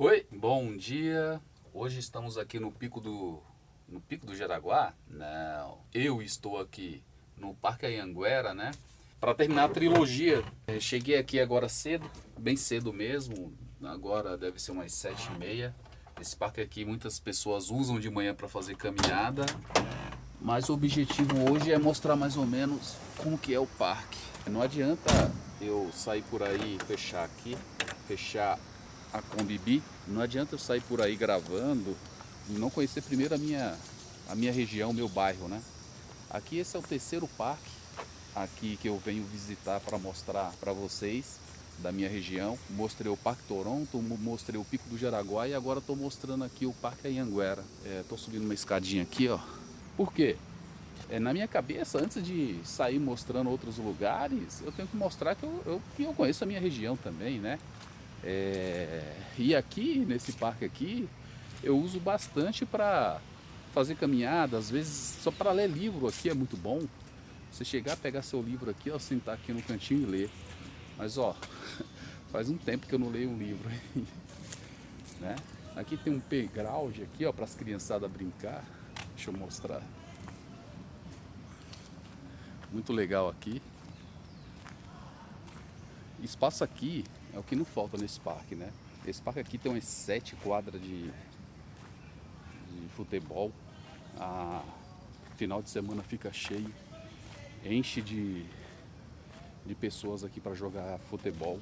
Oi, bom dia. Hoje estamos aqui no Pico do Jaraguá. Não, eu estou aqui no Parque Anhanguera, né? Para terminar a trilogia. Cheguei aqui agora cedo, bem cedo mesmo. Agora deve ser umas 7h30. Esse parque aqui muitas pessoas usam de manhã para fazer caminhada, mas o objetivo hoje é mostrar mais ou menos como que é o parque. Não adianta eu sair por aí e fechar aqui, fechar a Combibi. Não adianta eu sair por aí gravando e não conhecer primeiro a minha região, o meu bairro, né? Aqui esse é o terceiro parque aqui que eu venho visitar para mostrar para vocês da minha região. Mostrei o Parque Toronto, mostrei o Pico do Jaraguá e agora estou mostrando aqui o Parque Anhanguera. Estou subindo uma escadinha aqui, ó. Por quê? Na minha cabeça, antes de sair mostrando outros lugares, eu tenho que mostrar que eu conheço a minha região também, né? E aqui, nesse parque aqui, eu uso bastante para fazer caminhada, às vezes só para ler livro aqui é muito bom. Você chegar, pegar seu livro aqui, ó, sentar aqui no cantinho e ler. Mas ó, faz um tempo que eu não leio um livro, né? Aqui tem um playground aqui, ó, para as criançadas brincar. Deixa eu mostrar. Muito legal aqui. Espaço aqui é o que não falta nesse parque, né? Esse parque aqui tem umas 7 quadras de futebol. A final de semana fica cheio, enche de pessoas aqui para jogar futebol.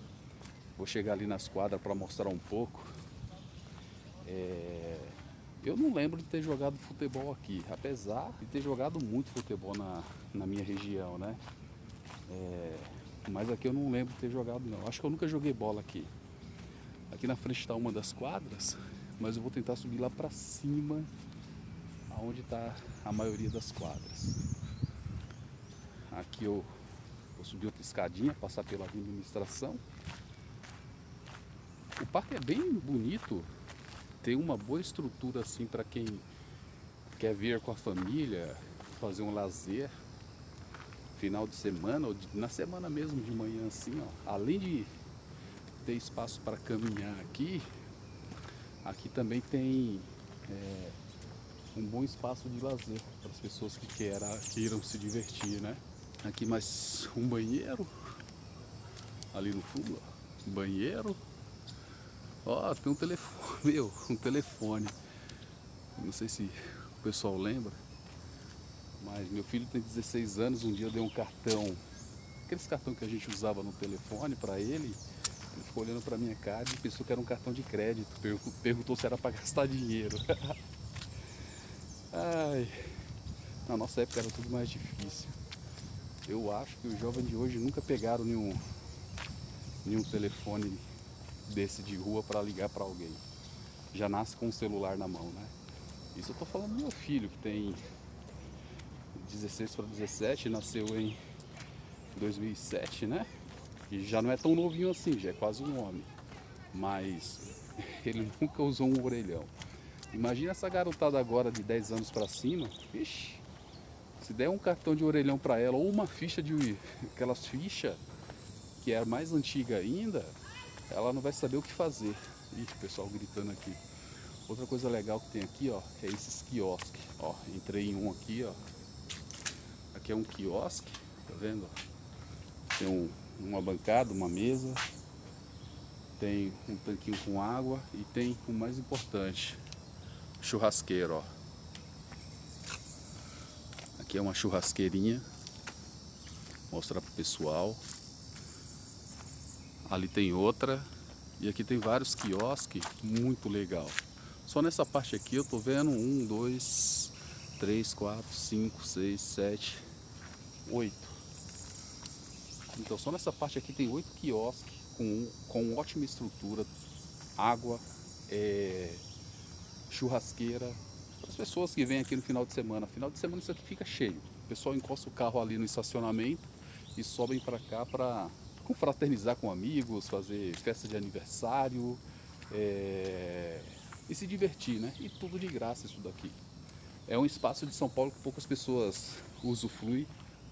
Vou chegar ali nas quadras para mostrar um pouco. Eu não lembro de ter jogado futebol aqui, apesar de ter jogado muito futebol na minha região, né? Mas aqui eu não lembro de ter jogado não. Acho que eu nunca joguei bola aqui. Aqui na frente está uma das quadras, mas eu vou tentar subir lá para cima, aonde está a maioria das quadras. Aqui eu vou subir outra escadinha, passar pela administração. O parque é bem bonito, tem uma boa estrutura assim para quem quer vir com a família, fazer um lazer, final de semana ou na semana mesmo de manhã assim, ó. Além de ter espaço para caminhar aqui também tem um bom espaço de lazer para as pessoas que queiram se divertir, né? Aqui mais um banheiro, ali no fundo, ó, um banheiro. Ó, tem um telefone, um telefone. Não sei se o pessoal lembra, mas meu filho tem 16 anos, um dia eu dei um cartão, aqueles cartão que a gente usava no telefone para ele. Ele ficou olhando para minha cara e pensou que era um cartão de crédito, perguntou se era para gastar dinheiro. Ai, na nossa época era tudo mais difícil. Eu acho que os jovens de hoje nunca pegaram nenhum telefone desse de rua para ligar para alguém. Já nasce com o celular na mão, né? Isso eu tô falando do meu filho, que tem 16 para 17, nasceu em 2007, né? E já não é tão novinho assim, já é quase um homem. Mas ele nunca usou um orelhão. Imagina essa garotada agora de 10 anos para cima. Ixi, se der um cartão de orelhão para ela ou uma ficha de aquelas fichas que é a mais antiga ainda, ela não vai saber o que fazer. Ih, o pessoal gritando aqui. Outra coisa legal que tem aqui, ó, é esses quiosques. Ó, entrei em um aqui, ó. Aqui é um quiosque, tá vendo? Tem uma bancada, uma mesa, tem um tanquinho com água e tem o mais importante, churrasqueiro, ó. Aqui é uma churrasqueirinha, mostrar pro pessoal. Ali tem outra e aqui tem vários quiosques, muito legal. Só nessa parte aqui eu tô vendo 1, 2, 3, 4, 5, 6, 7, 8. Então só nessa parte aqui tem 8 quiosques com ótima estrutura, água, churrasqueira. Para as pessoas que vêm aqui no final de semana. Final de semana isso aqui fica cheio. O pessoal encosta o carro ali no estacionamento e sobem para cá para confraternizar com amigos, fazer festa de aniversário, e se divertir, né? E tudo de graça isso daqui. É um espaço de São Paulo que poucas pessoas usufruem,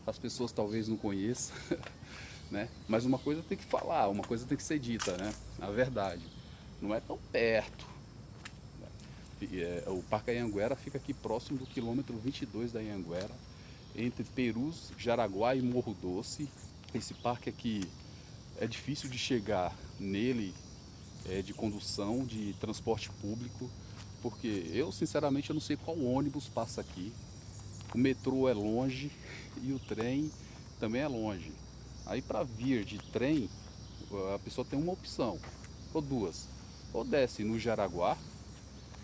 as pessoas talvez não conheçam, né? Mas uma coisa tem que falar, uma coisa tem que ser dita, né? A verdade. não é tão perto. O Parque Anhanguera fica aqui próximo do quilômetro 22 da Anhanguera, entre Perus, Jaraguá e Morro Doce. Esse parque aqui é difícil de chegar nele, de condução, de transporte público, porque eu sinceramente eu não sei qual ônibus passa aqui. O metrô é longe e o trem também é longe. Aí para vir de trem, a pessoa tem uma opção, ou duas. Ou desce no Jaraguá,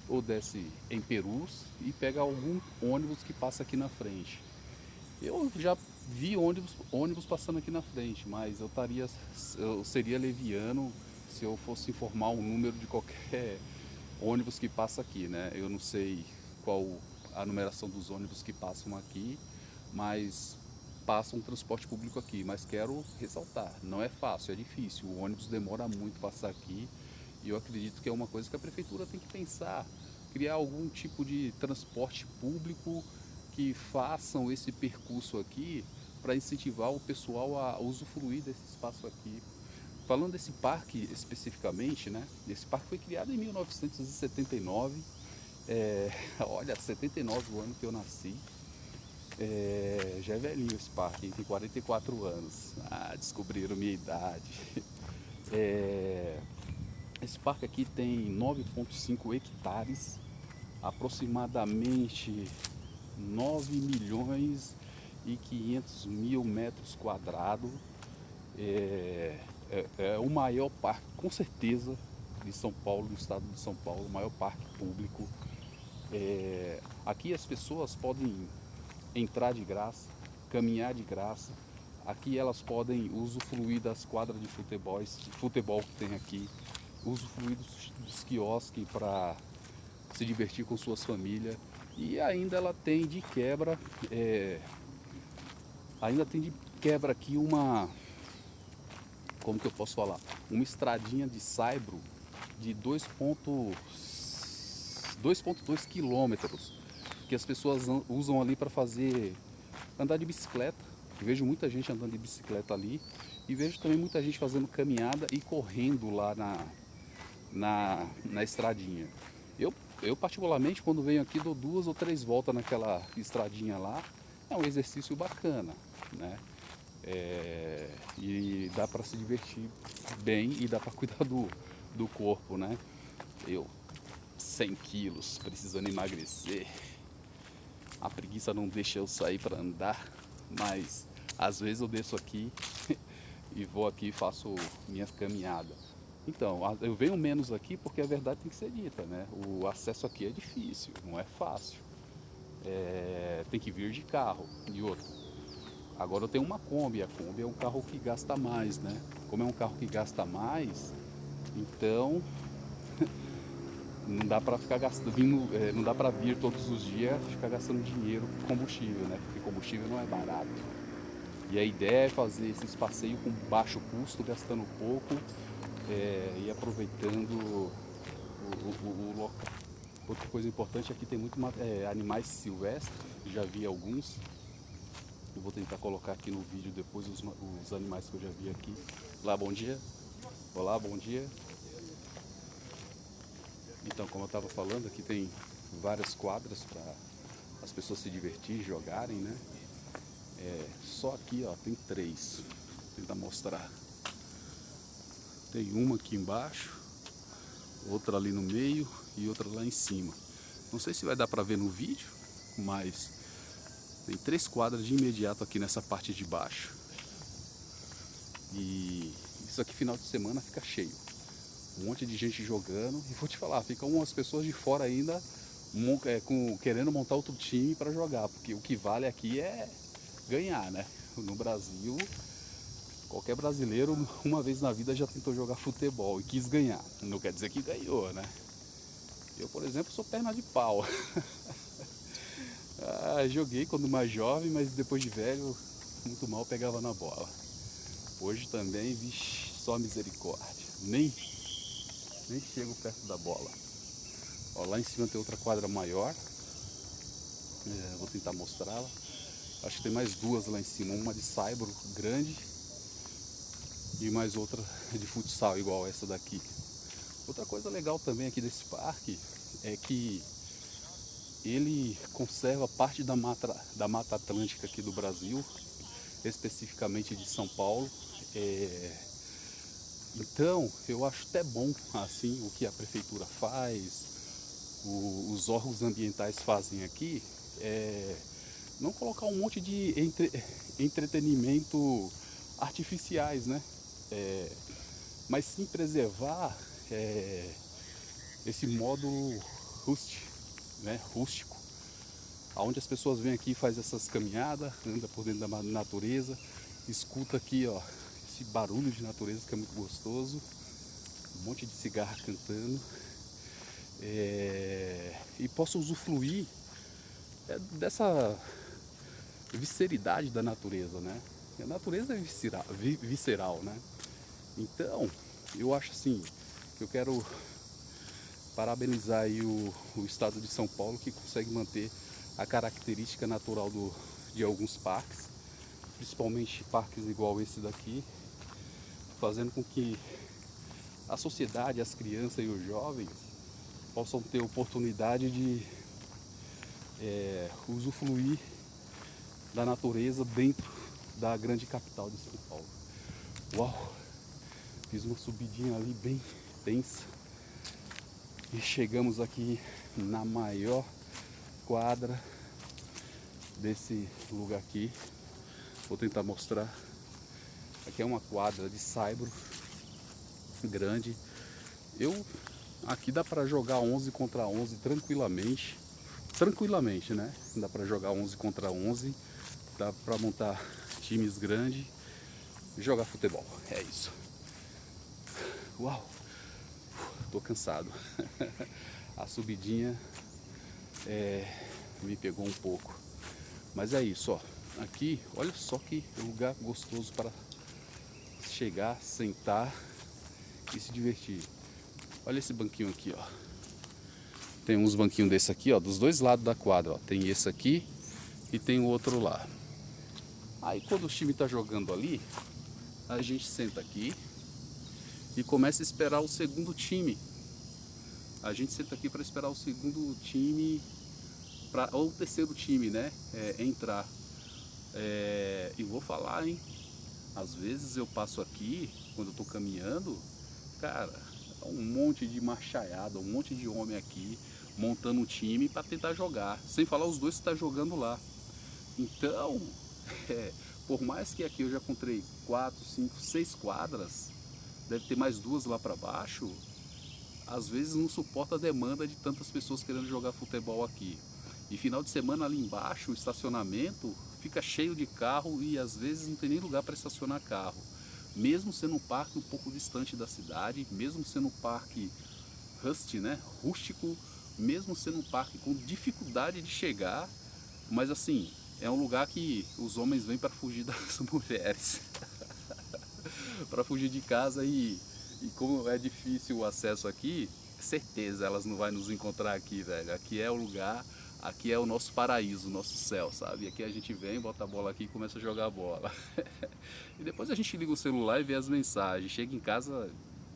ou desce em Perus e pega algum ônibus que passa aqui na frente. Eu já vi ônibus passando aqui na frente, mas eu seria leviano se eu fosse informar o número de qualquer ônibus que passa aqui, né? Eu não sei qual a numeração dos ônibus que passam aqui, mas passa um transporte público aqui. Mas quero ressaltar, não é fácil, é difícil. O ônibus demora muito passar aqui e eu acredito que é uma coisa que a prefeitura tem que pensar, criar algum tipo de transporte público que façam esse percurso aqui para incentivar o pessoal a usufruir desse espaço aqui. Falando desse parque especificamente, né? Esse parque foi criado em 1979. Olha, 79 o ano que eu nasci. Já é velhinho esse parque, tem 44 anos. Descobriram minha idade. Esse parque aqui tem 9,5 hectares, aproximadamente 9 milhões e 500 mil metros quadrados. É o maior parque, com certeza, de São Paulo, do estado de São Paulo, o maior parque público. Aqui as pessoas podem entrar de graça, caminhar de graça. Aqui elas podem usufruir das quadras de futebol que tem aqui, usufruir dos quiosques para se divertir com suas famílias. E ainda ela tem de quebra, aqui como que eu posso falar? Uma estradinha de saibro de 2,2 quilômetros, que as pessoas usam ali para andar de bicicleta. Eu vejo muita gente andando de bicicleta ali e vejo também muita gente fazendo caminhada e correndo lá na estradinha. Eu particularmente, quando venho aqui, dou 2 ou 3 voltas naquela estradinha lá. É um exercício bacana, né? E dá para se divertir bem e dá para cuidar do corpo, né? Eu, 100 quilos, precisando emagrecer. A preguiça não deixa eu sair para andar, mas às vezes eu desço aqui e vou aqui e faço minhas caminhadas. Então, eu venho menos aqui porque a verdade tem que ser dita, né? O acesso aqui é difícil, não é fácil. Tem que vir de carro e outro. Agora eu tenho uma Kombi, a Kombi é um carro que gasta mais, né? Como é um carro que gasta mais, então não dá para ficar gastando, não dá para vir todos os dias ficar gastando dinheiro com combustível, né? Porque combustível não é barato. E a ideia é fazer esses passeios com baixo custo, gastando pouco, e aproveitando o local. Outra coisa importante aqui tem muito animais silvestres, já vi alguns. Eu vou tentar colocar aqui no vídeo depois os animais que eu já vi aqui. Olá, bom dia. Olá, bom dia. Então, como eu estava falando, aqui tem várias quadras para as pessoas se divertir, jogarem, né? Só aqui, ó, tem 3. Vou tentar mostrar. Tem uma aqui embaixo, outra ali no meio e outra lá em cima. Não sei se vai dar para ver no vídeo, mas tem 3 quadras de imediato aqui nessa parte de baixo. E isso aqui final de semana fica cheio. Um monte de gente jogando. E vou te falar, ficam umas pessoas de fora ainda querendo montar outro time para jogar. Porque o que vale aqui é ganhar, né? No Brasil, qualquer brasileiro uma vez na vida já tentou jogar futebol e quis ganhar. Não quer dizer que ganhou, né? Eu, por exemplo, sou perna de pau. Joguei quando mais jovem, mas depois de velho, muito mal pegava na bola. Hoje também, vixe, só misericórdia. Nem chego perto da bola. Ó, lá em cima tem outra quadra maior. Vou tentar mostrá-la. Acho que tem mais 2 lá em cima. Uma de saibro grande e mais outra de futsal, igual essa daqui. Outra coisa legal também aqui desse parque é que ele conserva parte da Mata Atlântica aqui do Brasil, especificamente de São Paulo. Então eu acho até bom assim o que a prefeitura faz, os órgãos ambientais fazem aqui, não colocar um monte de entretenimento artificiais, né? Mas sim preservar esse modo rústico, onde as pessoas vêm aqui, faz essas caminhadas, anda por dentro da natureza, escuta aqui, ó, esse barulho de natureza que é muito gostoso, um monte de cigarra cantando, e possa usufruir dessa visceridade da natureza, né? A natureza é visceral, né? Então, eu acho assim, que eu quero parabenizar aí o estado de São Paulo, que consegue manter a característica natural de alguns parques, principalmente parques igual esse daqui, fazendo com que a sociedade, as crianças e os jovens possam ter oportunidade de usufruir da natureza dentro da grande capital de São Paulo. Uau! Fiz uma subidinha ali bem tensa e chegamos aqui na maior quadra desse lugar aqui. Vou tentar mostrar. Aqui é uma quadra de saibro grande. Aqui dá para jogar 11 contra 11 tranquilamente, né? Dá para jogar 11 contra 11, dá para montar times grandes e jogar futebol. É isso. Uau! Tô cansado. A subidinha me pegou um pouco. Mas é isso, ó. Aqui, olha só que lugar gostoso para chegar, sentar e se divertir. Olha esse banquinho aqui, ó. Tem uns banquinhos desse aqui, ó, dos dois lados da quadra, ó. Tem esse aqui e tem o outro lá. Aí quando o time tá jogando ali, a gente senta aqui e começa a esperar o segundo time. A gente senta aqui para esperar o segundo time, ou o terceiro time, né? Entrar. E vou falar, hein? Às vezes eu passo aqui, quando eu tô caminhando, cara, um monte de machaiada, um monte de homem aqui montando um time para tentar jogar, sem falar os dois que estão jogando lá. Então, por mais que aqui eu já encontrei 4, 5, 6 quadras, deve ter mais 2 lá para baixo, às vezes não suporta a demanda de tantas pessoas querendo jogar futebol aqui. E final de semana ali embaixo, o estacionamento fica cheio de carro e às vezes não tem nem lugar para estacionar carro. Mesmo sendo um parque um pouco distante da cidade, mesmo sendo um parque rústico, mesmo sendo um parque com dificuldade de chegar, mas assim, é um lugar que os homens vêm para fugir das mulheres, para fugir de casa e como é difícil o acesso aqui, certeza elas não vão nos encontrar aqui, velho. Aqui é o lugar, aqui é o nosso paraíso, o nosso céu, sabe? Aqui a gente vem, bota a bola aqui e começa a jogar a bola. E depois a gente liga o celular e vê as mensagens. Chega em casa,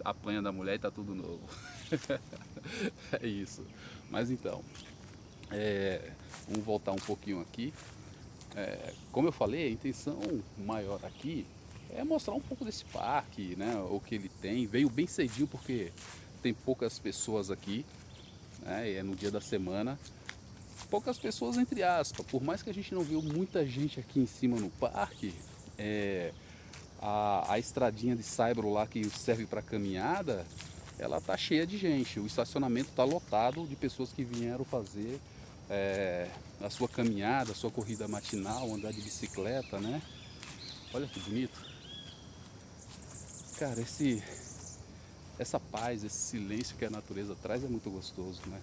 apanha da mulher e tá tudo novo. É isso. Mas então, vamos voltar um pouquinho aqui. Como eu falei, a intenção maior aqui é mostrar um pouco desse parque, né? O que ele tem. Veio bem cedinho porque tem poucas pessoas aqui, né? É no dia da semana. Poucas pessoas entre aspas. Por mais que a gente não viu muita gente aqui em cima no parque, a estradinha de saibro lá que serve para caminhada, ela tá cheia de gente. O estacionamento tá lotado de pessoas que vieram fazer a sua caminhada, a sua corrida matinal, andar de bicicleta, né? Olha que bonito. Cara, essa paz, esse silêncio que a natureza traz é muito gostoso, né?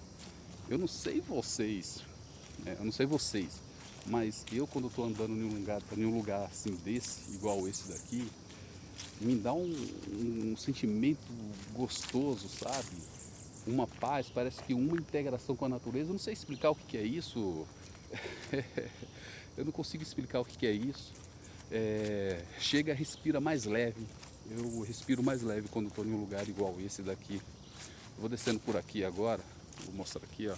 Eu não sei vocês, mas eu quando estou andando em um lugar assim desse, igual esse daqui, me dá um sentimento gostoso, sabe? Uma paz, parece que uma integração com a natureza. Eu não sei explicar o que é isso. Eu não consigo explicar o que é isso. Respira mais leve. Eu respiro mais leve quando estou em um lugar igual esse daqui. Eu vou descendo por aqui agora, vou mostrar aqui, ó.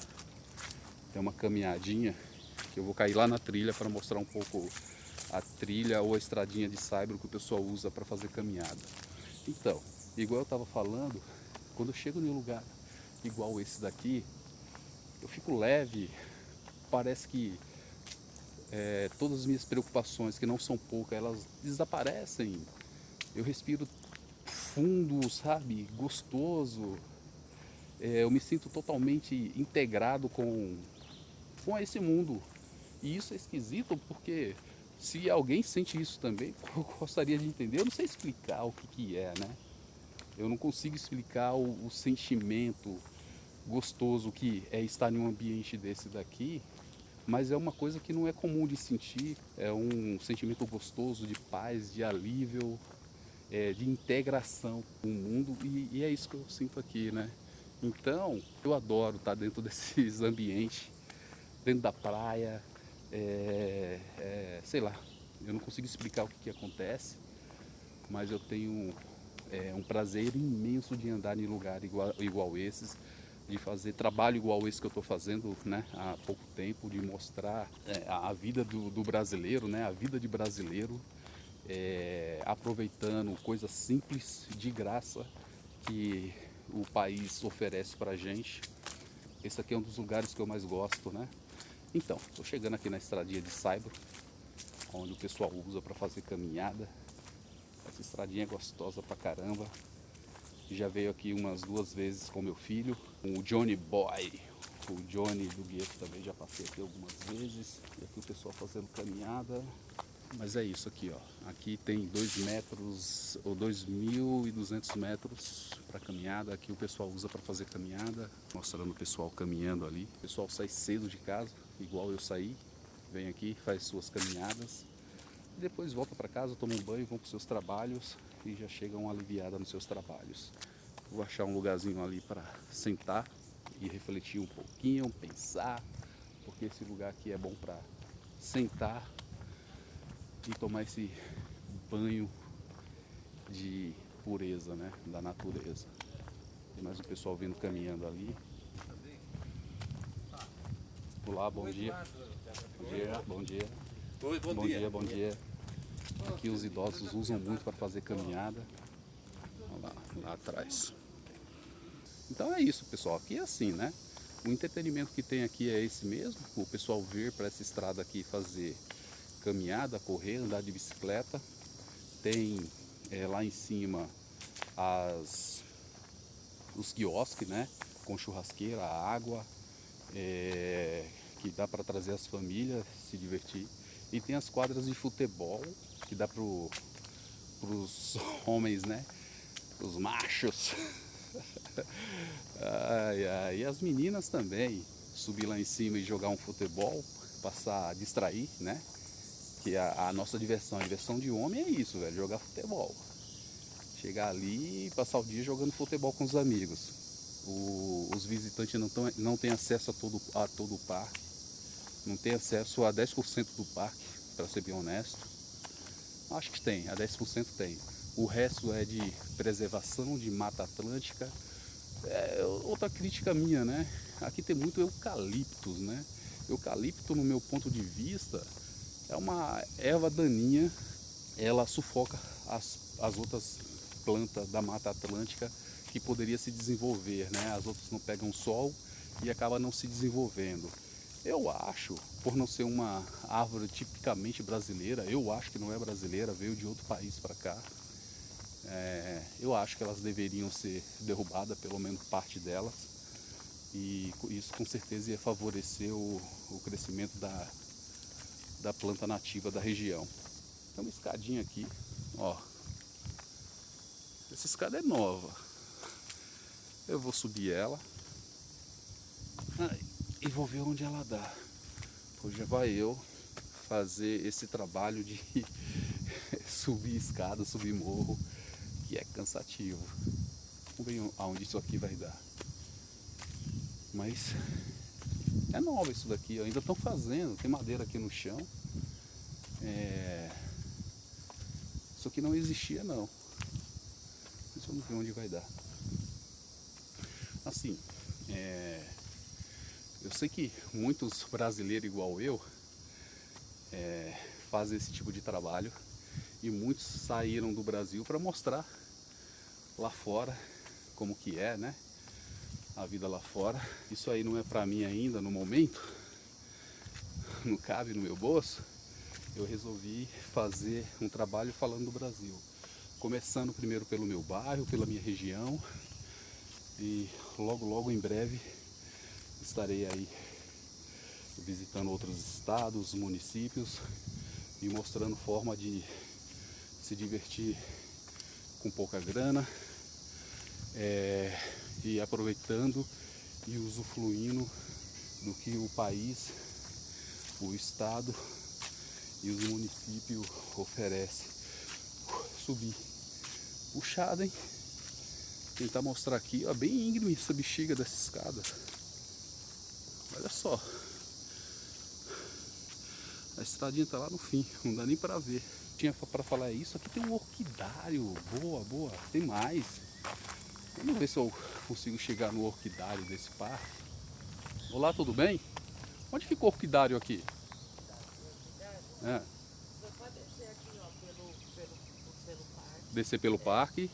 Tem uma caminhadinha que eu vou cair lá na trilha para mostrar um pouco a trilha ou a estradinha de saibro que o pessoal usa para fazer caminhada. Então, igual eu estava falando, quando eu chego em um lugar igual esse daqui, eu fico leve, parece que todas as minhas preocupações, que não são poucas, elas desaparecem. Eu respiro fundo, sabe, gostoso. Eu me sinto totalmente integrado com esse mundo. E isso é esquisito porque se alguém sente isso também, eu gostaria de entender. Eu não sei explicar o que é, né? Eu não consigo explicar o sentimento gostoso que é estar em um ambiente desse daqui, mas é uma coisa que não é comum de sentir. É um sentimento gostoso de paz, de alívio, de integração com o mundo, e é isso que eu sinto aqui, né? Então, eu adoro estar dentro desses ambientes, dentro da praia, sei lá, eu não consigo explicar o que acontece, mas eu tenho um prazer imenso de andar em lugar igual esses, de fazer trabalho igual esse que eu estou fazendo, né, há pouco tempo, de mostrar a vida do brasileiro, né, a vida de brasileiro, aproveitando coisas simples de graça que o país oferece para a gente. Esse aqui é um dos lugares que eu mais gosto, né? Então, estou chegando aqui na estradinha de saibro, onde o pessoal usa para fazer caminhada. Essa estradinha é gostosa pra caramba. Já veio aqui umas 2 vezes com meu filho, com o Johnny Boy. O Johnny do Gueto também já passei aqui algumas vezes. E aqui o pessoal fazendo caminhada. Mas é isso aqui, ó. Aqui tem 2 metros ou 2.200 metros para caminhada. Aqui o pessoal usa para fazer caminhada. Mostrando o pessoal caminhando ali. O pessoal sai cedo de casa, igual eu saí. Vem aqui, faz suas caminhadas. E depois volta para casa, toma um banho, vão para os seus trabalhos e já chegam aliviada nos seus trabalhos. Vou achar um lugarzinho ali para sentar e refletir um pouquinho, pensar, porque esse lugar aqui é bom para sentar e tomar esse banho de pureza, né, da natureza. Tem mais um pessoal vindo caminhando ali. Olá, bom dia. Bom dia, bom dia. Oi, Bom dia, bom dia. Aqui os idosos usam muito para fazer caminhada. Olha lá atrás. Então é isso, pessoal. Aqui é assim, né? O entretenimento que tem aqui é esse mesmo. O pessoal vir para essa estrada aqui fazer caminhada, correr, andar de bicicleta. Tem lá em cima os quiosques, né? Com churrasqueira, água, que dá para trazer as famílias se divertir. E tem as quadras de futebol que dá para os homens, né? Os machos. Ai, ai. E as meninas também, subir lá em cima e jogar um futebol, passar, distrair, né? Que a nossa diversão, a diversão de homem é isso, velho, jogar futebol. Chegar ali e passar o dia jogando futebol com os amigos. Os visitantes não têm acesso a todo o parque, não tem acesso a 10% do parque, para ser bem honesto. Acho que tem, a 10% tem. O resto é de preservação de Mata Atlântica. Outra crítica minha, né? Aqui tem muito eucaliptus, né? Eucalipto, no meu ponto de vista, é uma erva daninha. Ela sufoca as outras plantas da Mata Atlântica que poderia se desenvolver, né? As outras não pegam sol e acaba não se desenvolvendo. Eu acho, por não ser uma árvore tipicamente brasileira, eu acho que não é brasileira, veio de outro país para cá. Eu acho que elas deveriam ser derrubadas, pelo menos parte delas, e isso com certeza ia favorecer o crescimento da planta nativa da região. Tem uma escadinha aqui, ó. Essa escada é nova. Eu vou subir ela e vou ver onde ela dá. Hoje vai eu fazer esse trabalho de subir escada, subir morro, que é cansativo. Vamos ver aonde isso aqui vai dar. Mas é nova isso daqui, ainda estão fazendo, tem madeira aqui no chão. Isso aqui não existia não. Mas vamos ver onde vai dar. assim, eu sei que muitos brasileiros igual eu fazem esse tipo de trabalho e muitos saíram do Brasil para mostrar lá fora como que é, né? A vida lá fora. Isso aí não é para mim ainda no momento, não cabe no meu bolso. Eu resolvi fazer um trabalho falando do Brasil, começando primeiro pelo meu bairro, pela minha região, e logo em breve estarei aí visitando outros estados, municípios e mostrando forma de se divertir com pouca grana, e aproveitando e usufruindo do que o país, o estado e os municípios oferecem. Subir puxado, hein? Tentar mostrar aqui, ó, bem íngreme essa bexiga dessa escada. Olha só. A estradinha tá lá no fim, não dá nem pra ver. Tinha pra falar isso, aqui tem um orquidário. Boa, tem mais. Vamos ver se eu consigo chegar no orquidário desse parque. Olá, tudo bem? Onde fica o orquidário aqui? É. Você pode descer aqui, ó, pelo parque. Descer pelo parque.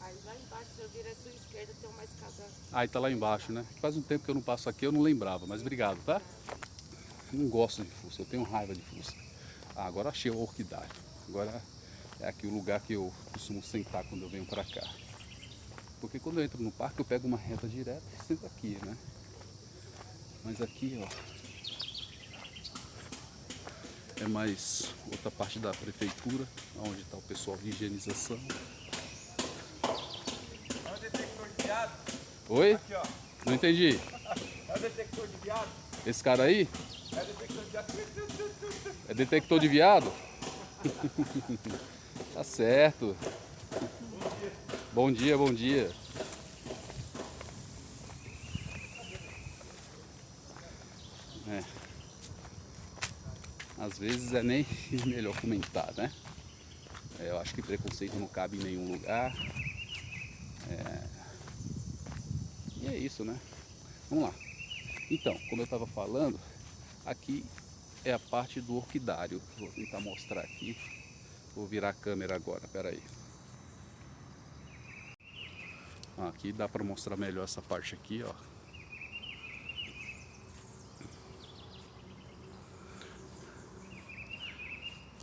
Aí lá embaixo, se eu virar à sua esquerda, tem uma escada. Aí tá lá embaixo, né? Faz um tempo que eu não passo aqui, eu não lembrava, mas obrigado, tá? Eu não gosto de fuça, eu tenho raiva de fuça. Ah, agora achei o orquidário. Agora é aqui o lugar que eu costumo sentar quando eu venho pra cá. Porque quando eu entro no parque eu pego uma reta direta e sento aqui, né? Mas aqui, ó, é mais outra parte da prefeitura, onde está o pessoal de higienização. É o detector de viado. Oi? Aqui, ó. Não entendi. É o detector de viado. Esse cara aí É o detector de viado. é detector de viado? Tá certo. Bom dia. Às vezes é nem melhor comentar, né? Eu acho que preconceito não cabe em nenhum lugar. E é isso, né? Vamos lá. Então, como eu estava falando, aqui é a parte do orquidário. Vou tentar mostrar aqui. Vou virar a câmera agora, peraí. Aqui dá para mostrar melhor essa parte aqui, ó.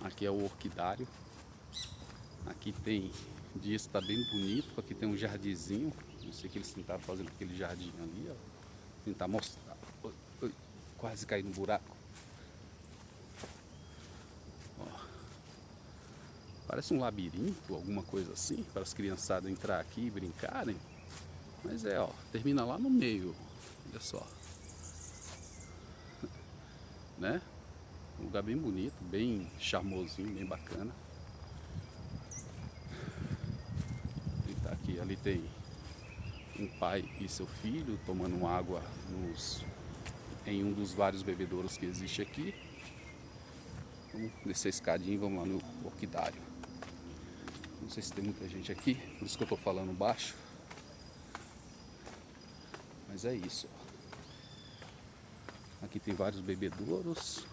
Aqui é o orquidário. Aqui tem dias que está bem bonito. Aqui tem um jardinzinho. Não sei o que eles tentaram fazer naquele jardim ali, ó. Tentar mostrar. Ui, quase caí no buraco. Ó. Parece um labirinto, alguma coisa assim, para as criançadas entrar aqui e brincarem. Mas ó, termina lá no meio. Olha só. Né? Um lugar bem bonito, bem charmosinho, bem bacana. E tá aqui, ali tem um pai e seu filho tomando água em um dos vários bebedouros que existe aqui. Vamos descer a escadinha e vamos lá no orquidário. Não sei se tem muita gente aqui, por isso que eu tô falando baixo. Mas é isso. Aqui tem vários bebedouros.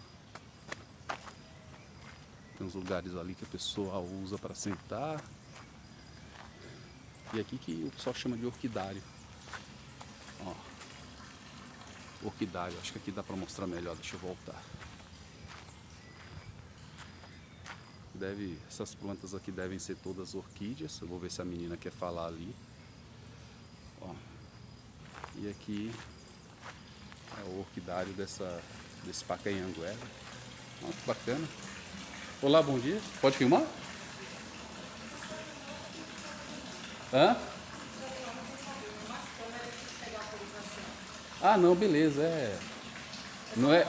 Tem uns lugares ali que a pessoa usa para sentar. E aqui que o pessoal chama de orquidário. Ó. Orquidário, acho que aqui dá para mostrar melhor, deixa eu voltar. Essas plantas aqui devem ser todas orquídeas. Eu vou ver se a menina quer falar ali. Ó. E aqui é o orquidário desse Parque Anhanguera. Ó, que bacana. Olá, bom dia. Pode filmar? Hã? Ah, não, beleza. Não é.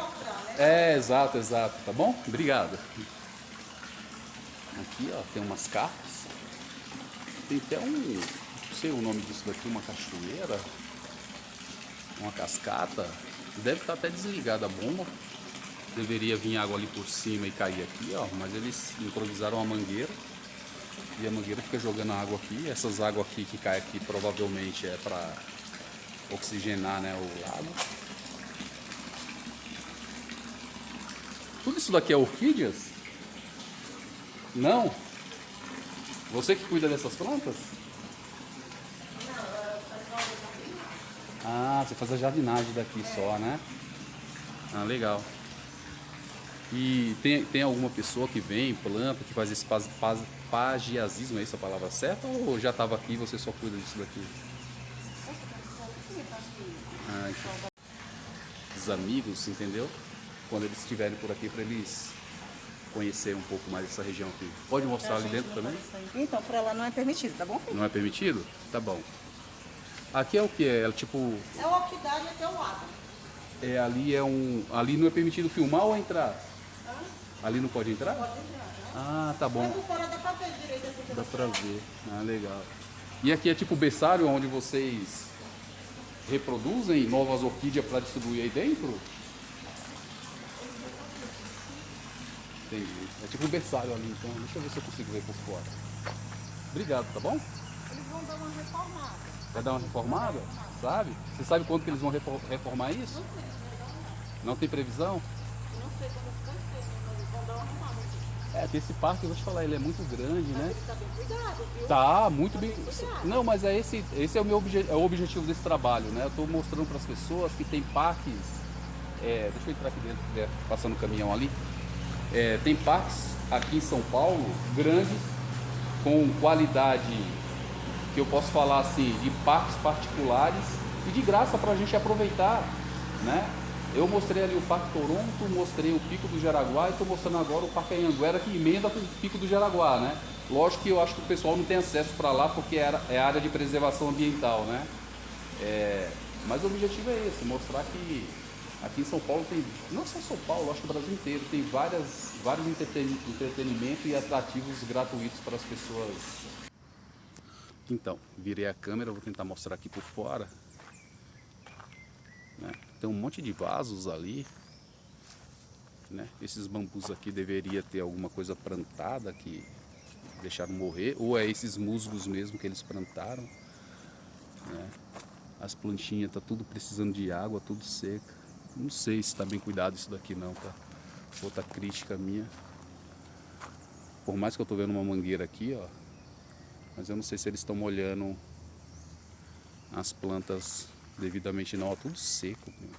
Exato. Tá bom? Obrigado. Aqui, ó, tem umas carpas. Tem até não sei o nome disso daqui, uma cachoeira, uma cascata. Deve estar até desligada a bomba. Deveria vir água ali por cima e cair aqui, ó, mas eles improvisaram uma mangueira e a mangueira fica jogando água aqui. Essas águas aqui que caem aqui provavelmente é para oxigenar, né, o lago. Tudo isso daqui é orquídeas? Não? Você que cuida dessas plantas? Ah, você faz a jardinagem daqui só, né? Ah, legal. E tem alguma pessoa que vem, planta, que faz esse pagiasismo, é essa a palavra certa? Ou já estava aqui e você só cuida disso daqui? Ah, então. Os amigos, entendeu? Quando eles estiverem por aqui, para eles conhecerem um pouco mais essa região aqui. Pode mostrar ali dentro também? Então, para ela não é permitido, tá bom, filho? Não é permitido? Tá bom. Aqui é o que? É tipo. É o orquidária até o lado. É, ali é um. Ali não é permitido filmar ou entrar? Ali não pode entrar? Pode entrar, né? Ah, tá bom. Mas por fora dá pra ver direito assim. Dá pra ver. Ah, legal. E aqui é tipo o berçário onde vocês reproduzem novas orquídeas para distribuir aí dentro? Entendi. É tipo um berçário ali, então. Deixa eu ver se eu consigo ver por fora. Obrigado, tá bom? Eles vão dar uma reformada. Vai dar uma reformada? Sabe? Você sabe quanto que eles vão reformar isso? Não tem previsão? Não sei quando vai ser, mas eles vão dar uma arrumada aqui. É, que esse parque, eu vou te falar, ele é muito grande, né? Ele tá bem cuidado, viu? Tá, muito bem. Não, mas é esse é o meu o objetivo desse trabalho, né? Eu estou mostrando para as pessoas que tem parques. Deixa eu entrar aqui dentro, passando o caminhão ali. Tem parques aqui em São Paulo, grandes, com qualidade, que eu posso falar assim, de parques particulares e de graça para a gente aproveitar, né? Eu mostrei ali o Parque Toronto, mostrei o Pico do Jaraguá e estou mostrando agora o Parque Anhanguera, que emenda com o Pico do Jaraguá, né? Lógico que eu acho que o pessoal não tem acesso para lá porque é área de preservação ambiental, né? Mas o objetivo é esse, mostrar que aqui em São Paulo tem, não só São Paulo, acho que o Brasil inteiro, tem vários entretenimentos e atrativos gratuitos para as pessoas. Então, virei a câmera, vou tentar mostrar aqui por fora. Né? Tem um monte de vasos ali. Né? Esses bambus aqui deveria ter alguma coisa plantada que deixaram morrer, ou é esses musgos mesmo que eles plantaram. Né? As plantinhas tá tudo precisando de água, tudo seca. Não sei se está bem cuidado isso daqui não, tá? Outra crítica minha. Por mais que eu tô vendo uma mangueira aqui, ó, mas eu não sei se eles estão molhando as plantas devidamente não, ó, tudo seco. Meu.